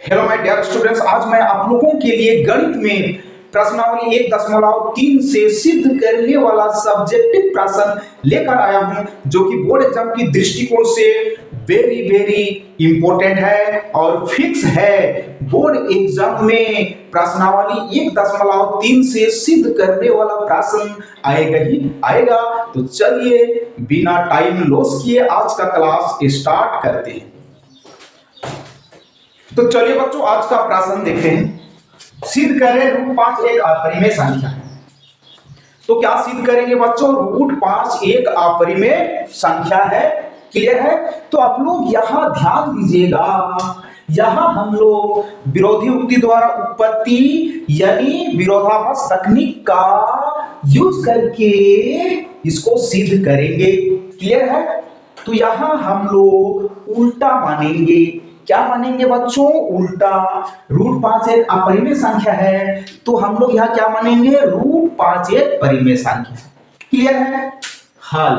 Hello my dear students, आज मैं आप लोगों के लिए गणित में प्रश्नावली 1.3 से सिद्ध करने वाला सब्जेक्टिव प्रश्न लेकर आया हूं, जो कि बोर्ड एग्जाम की दृष्टिकोण से वेरी वेरी इंपॉर्टेंट है और फिक्स है। बोर्ड एग्जाम में प्रश्नावली 1.3 से सिद्ध करने वाला प्रश्न आएगा ही आएगा। तो चलिए बिना टाइम लॉस किए आज का क्लास स्टार्ट करते हैं। तो चलिए बच्चों, आज का प्रश्न देखते हैं। सिद्ध करें रूट 5 एक अपरिमेय संख्या है। तो क्या सिद्ध करेंगे बच्चों? रूट 5 एक अपरिमेय संख्या है। क्लियर है? तो आप लोग यहां ध्यान दीजिएगा, यहां हम लोग विरोधी उक्ति द्वारा उत्पत्ति यानी विरोधाभास तकनीक का यूज करके इसको सिद्ध करेंगे। क्लियर है? तो यहां हम लोग उल्टा मानेंगे। क्या मानेंगे बच्चों? उल्टा। रूट 5 एक अपरिमेय संख्या है, तो हम लोग यहाँ क्या मानेंगे? रूट 5 एक परिमेय संख्या। क्लियर है? हल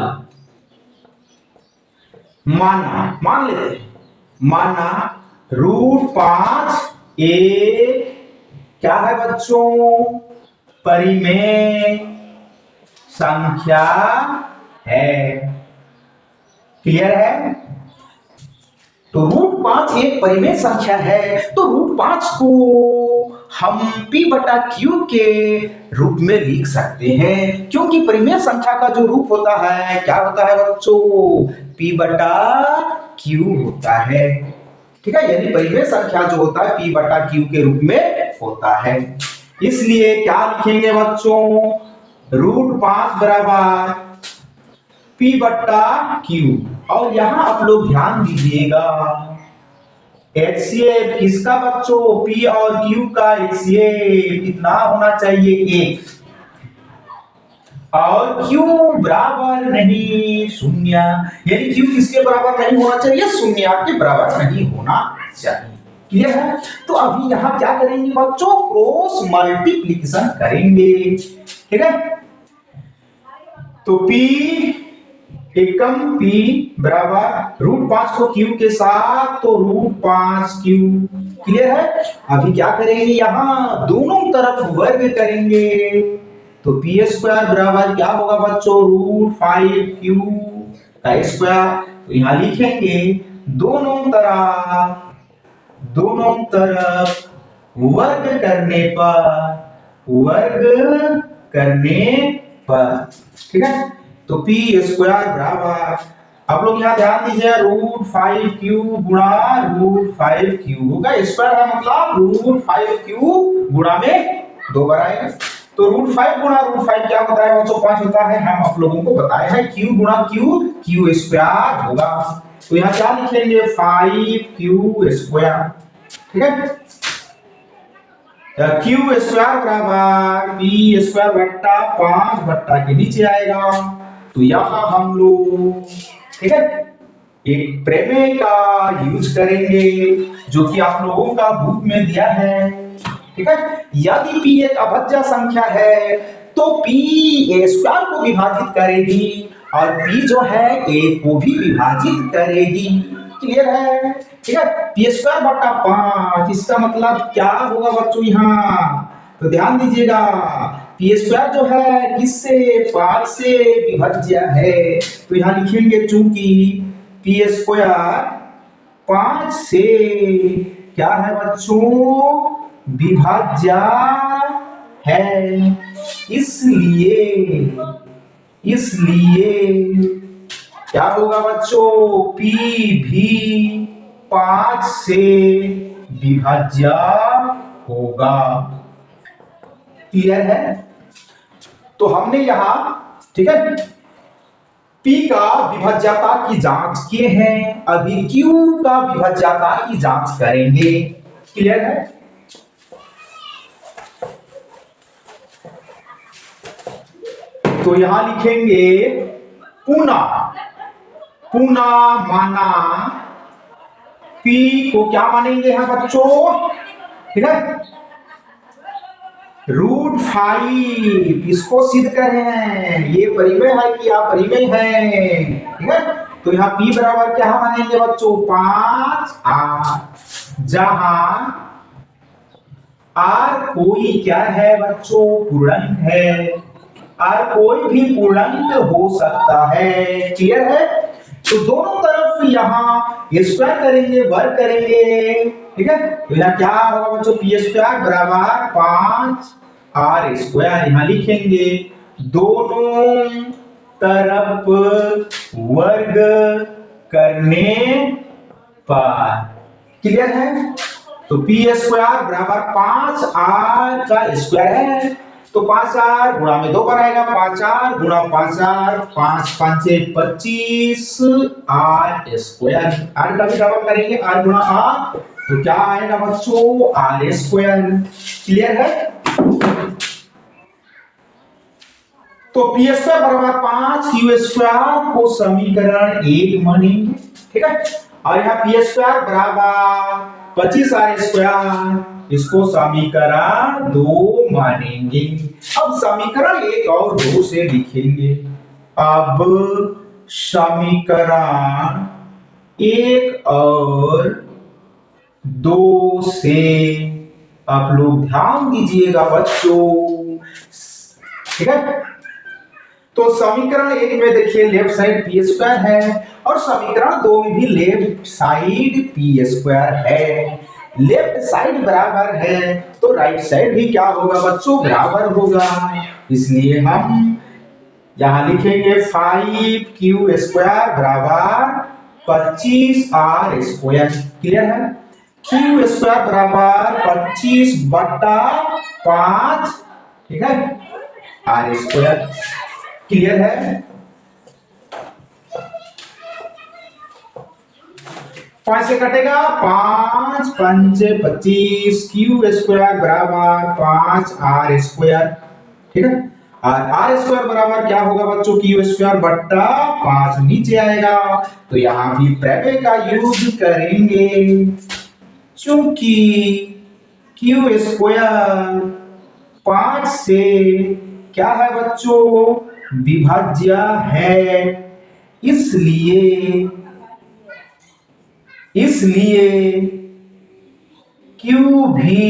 मान लेते हैं, माना रूट 5 एक क्या है बच्चों? परिमेय संख्या है। क्लियर है? तो रूट 5 एक परिमेय संख्या है, तो रूट 5 को हम p बटा q के रूप में लिख सकते हैं, क्योंकि परिमेय संख्या का जो रूप होता है क्या होता है बच्चों? p बटा q होता है। ठीक है, यानी परिमेय संख्या जो होता है p बटा q के रूप में होता है। इसलिए क्या लिखेंगे बच्चों? रूट 5 बराबर p बटा q। और यहां आप लोग ध्यान दीजिएगा, HCF किसका बच्चों? P और Q का HCF कितना होना चाहिए? 1। और Q बराबर नहीं शून्य, यानी Q किसके बराबर नहीं होना चाहिए? शून्य के बराबर नहीं होना चाहिए। क्लियर है? तो अभी यहां क्या करेंगे बच्चों? क्रॉस मल्टीप्लिकेशन करेंगे। ठीक है, तो P एकम p बराबर रूट 5 को q के साथ, तो रूट 5q। क्लियर है? अभी क्या करेंगे? यहां दोनों तरफ वर्ग करेंगे, तो पी स्क्वायर बराबर क्या होगा बच्चों? रूट 5q का स्क्वायर। तो यहां लिखेंगे दोनों तरफ वर्ग करने पर। ठीक है, तो p स्क्वायर बराबर, आप लोग यहाँ ध्यान दीजिए, रूट 5q गुणा रूट 5q होगा। स्क्वायर है मतलब रूट 5q गुणा में 2 बार आएगा। तो रूट 5 गुणा रूट 5 क्या होता है बच्चों? 5 होता है। हम आप लोगों को बताए हैं q गुणा q स्क्वायर होगा। तो यहाँ क्या लिखेंगे? 5q square. ठीक है, q स्क्वायर बराबर p स्क्वायर बट्टा 5 बट्टा के नीचे आएगा। तो यहां हम लोग, ठीक है, एक प्रमेय का यूज करेंगे जो कि आप लोगों का बुक में दिया है। ठीक है, यदि p एक अभाज्य संख्या है तो p a स्क्वायर को विभाजित करेगी और p जो है a को भी विभाजित करेगी। क्लियर है? ठीक है, p स्क्वायर बटा 5, इसका मतलब क्या होगा बच्चों? यहाँ तो ध्यान दीजिएगा, p स्क्वायर जो है किससे? 5 से विभाज्य है। तो यहाँ लिखेंगे चूंकि p स्क्वायर 5 से क्या है बच्चों? विभाज्य है, इसलिए क्या होगा बच्चों? p भी 5 से विभाज्य होगा। क्लियर है? तो हमने यहां, ठीक है, p का विभाज्यता की जांच किए हैं, अभी q का विभाज्यता की जांच करेंगे। क्लियर है? तो यहां लिखेंगे पुनः माना p को क्या मानेंगे हैं बच्चों? ठीक है, रूट 5 इसको सिद्ध करें, ये परिमेय है कि अपरिमेय है। ठीक है, तो यहाँ p बराबर क्या मानेंगे बच्चों? 5 8 जहां आर कोई क्या है बच्चों, पूर्णांक है। आर कोई भी पूर्णांक हो सकता है। क्लियर है? तो दोनों तरफ यहां स्क्वायर करेंगे, वर्ग करेंगे। ठीक है, तो यहां क्या होगा बच्चों, पी स्क्वायर बराबर 5 आर स्क्वायर यहां लिखेंगे। दोनों तरफ वर्ग करने पर। क्लियर है? तो पी स्क्वायर बराबर 5 आर का स्क्वायर है। तो 5 आर गुणा में 2 बार आएगा, 5 आर गुणा 5 आर, 5 5 25 आर स्क्वायर। आर का भी डबल करेंगे, आर गुणा आर, तो क्या आएगा बच्चों, आर स्क्वायर। क्लियर है? तो पी स्क्वायर बराबर 5 क्यू स्क्वायर को समीकरण 1 मानेंगे। ठीक है, और यहाँ पी स्क्वायर बराबर 25 आर स्क्वायर, इसको समीकरण 2 मानेंगे। अब समीकरण 1 और 2 से लिखेंगे। अब समीकरण 1 और 2 से आप लोग ध्यान दीजिएगा बच्चों। ठीक है, तो समीकरण 1 में देखिए लेफ्ट साइड पी स्क्वायर है, और समीकरण 2 में भी लेफ्ट साइड पी स्क्वायर है। लेफ्ट साइड बराबर है तो राइट साइड भी क्या होगा बच्चों, बराबर होगा। इसलिए हम यहां लिखेंगे 5 क्यू स्क्वायर बराबर 25 आर स्क्वायर। क्लियर है? क्यू स्क्वायर बराबर 25 बटा 5, ठीक है, आर स्क्वायर। क्लियर है? 5 से कटेगा, 5 5 25, क्यू स्क्वायर बराबर 5 आर स्क्वायर। ठीक है, और आर स्क्वायर बराबर क्या होगा बच्चों, क्यू स्क्वायर बट्टा 5 नीचे आएगा। तो यहां भी प्रमेय का यूज करेंगे, चूंकि क्यू स्क्वायर 5 से क्या है बच्चों, विभाज्य है। इसलिए क्यू भी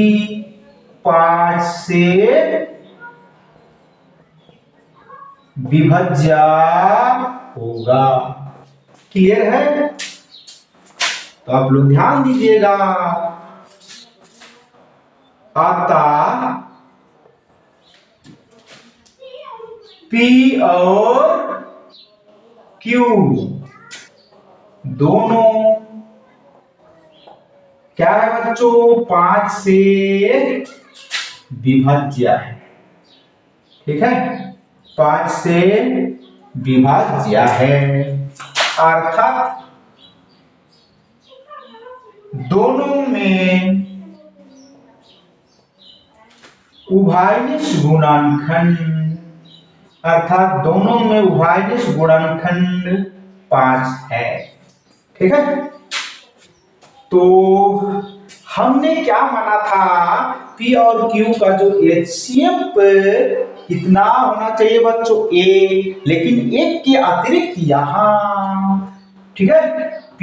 5 से विभाज्य होगा। क्लियर है? तो आप लोग ध्यान दीजिएगा। अतः P और Q दोनों क्या है बच्चों, 5 से विभाज्य है। ठीक है, 5 से विभाज्य है, अर्थात दोनों में उभयनिष्ठ गुणनखंड, अर्थात दोनों में उभयनिष्ठ गुणनखंड 5 है। ठीक है, तो हमने क्या माना था, P और Q का जो HCF कितना होना चाहिए बच्चों, एक, लेकिन एक के अतिरिक्त यहां, ठीक है,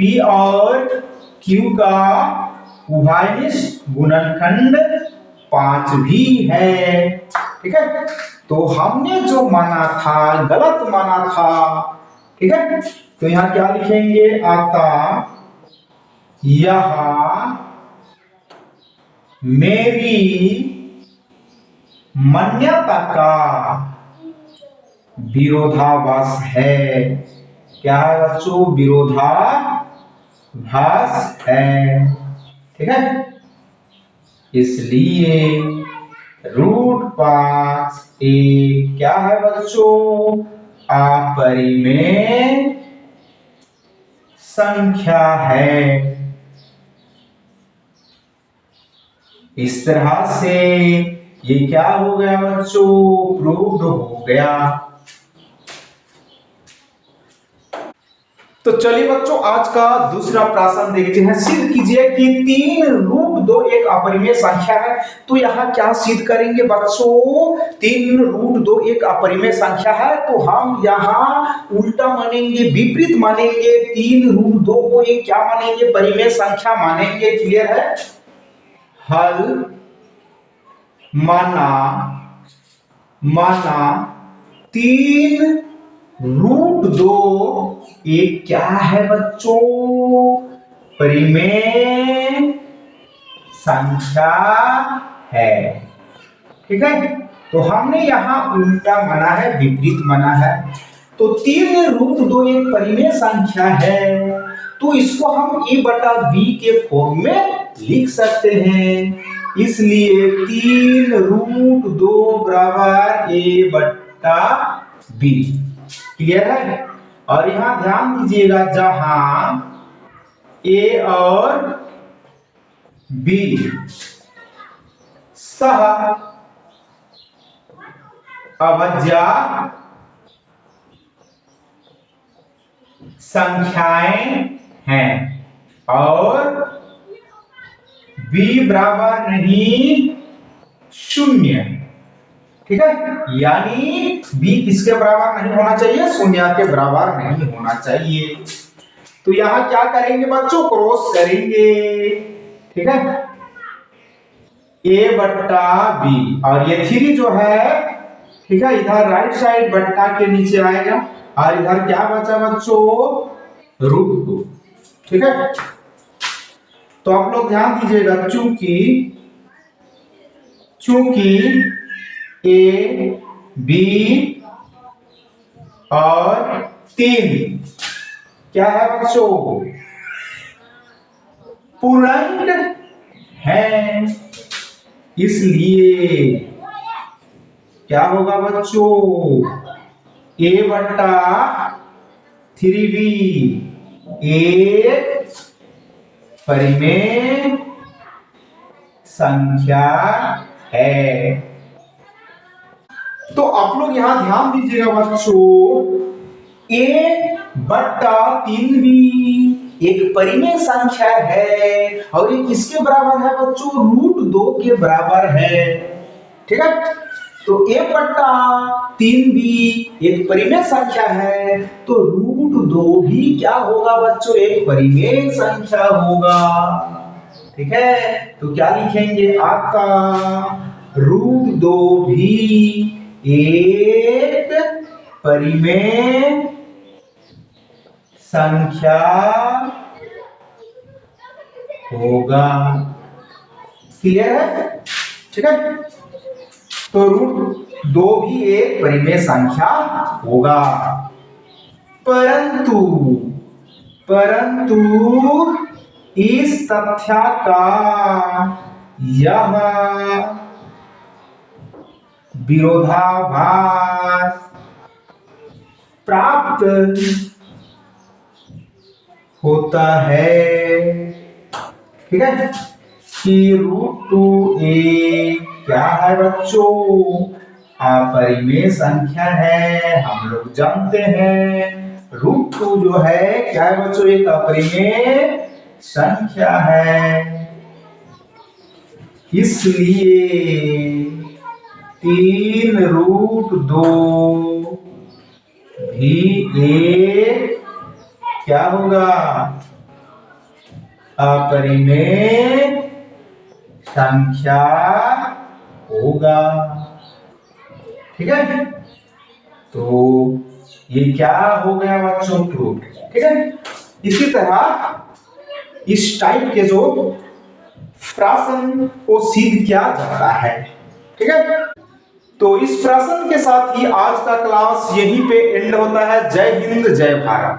P और Q का उभयनिष्ठ गुणनखंड 5 भी है। ठीक है, तो हमने जो माना था गलत माना था। ठीक है, तो यहां क्या लिखेंगे, आता यह मेरी मान्यता का विरोधाभास है। क्या है बच्चों, विरोधाभास है। ठीक है, इसलिए √5 एक क्या है बच्चों, अपरिमेय संख्या है। इस तरह से ये क्या हो गया बच्चों, प्रूव्ड हो गया। तो चलिए बच्चों आज का दूसरा प्रश्न देखते हैं। सिद्ध कीजिए कि 3√2 एक अपरिमेय संख्या है। तो यहाँ क्या सिद्ध करेंगे बच्चों? 3√2 एक अपरिमेय संख्या है तो हम यहाँ उल्टा मानेंगे, विपरीत मानेंगे। 3√2 को एक क्या मानेंगे? परिमेय संख्या मानेंगे। क्लियर है? हल माना 3√2 एक क्या है बच्चों? परिमेय संख्या है। ठीक है, तो हमने यहां उल्टा माना है, विपरीत माना है। तो 3√2 एक परिमेय संख्या है तो इसको हम a/b के फॉर्म में लिख सकते हैं। इसलिए 3√2 बराबर a/b। क्लियर है? और यहां ध्यान दीजिएगा, जहां a और b सह अभाज्य संख्याएं हैं और b बराबर नहीं 0। ठीक है, यानी b किसके बराबर नहीं होना चाहिए? 0 के बराबर नहीं होना चाहिए। तो यहां क्या करेंगे बच्चों? क्रॉस करेंगे। ठीक है, a/b और ये 3 जो है, ठीक है, इधर राइट साइड बट्टा के नीचे आएगा और इधर क्या बचा बच्चों? √2। ठीक है, तो आप लोग ध्यान दीजिएगा, चूंकि a, b और 3 क्या है बच्चों? पूर्णांक है। इसलिए क्या होगा बच्चों? a/3b एक परिमेय संख्या है। तो आप लोग यहां ध्यान दीजिएगा बच्चों, a/3b एक परिमेय संख्या है और ये किसके बराबर है बच्चों? √2 के बराबर है। ठीक है, तो a/3b एक परिमेय संख्या है तो √2 भी क्या होगा बच्चों? एक परिमेय संख्या होगा। ठीक है, तो क्या लिखेंगे? आपका √2 भी एक परिमेय संख्या होगा। क्लियर है? ठीक है, तो √2 भी एक परिमेय संख्या होगा। परंतु इस तथ्य का यह विरोधाभास प्राप्त होता है। ठीक है, कि √2a क्या है बच्चों? अपरिमेय संख्या है। हम लोग जानते हैं √2 जो है क्या है बच्चों? एक अपरिमेय संख्या है। इसलिए 3√2 भी एक क्या होगा? अपरिमेय संख्या होगा। ठीक है, तो ये क्या हो गया बच्चों? प्रूफ। ठीक है, इसी तरह इस टाइप के जो प्रश्न को सिद्ध किया जाता है। ठीक है, तो इस प्रश्न के साथ ही आज का क्लास यहीं पे एंड होता है। जय हिंद, जय भारत।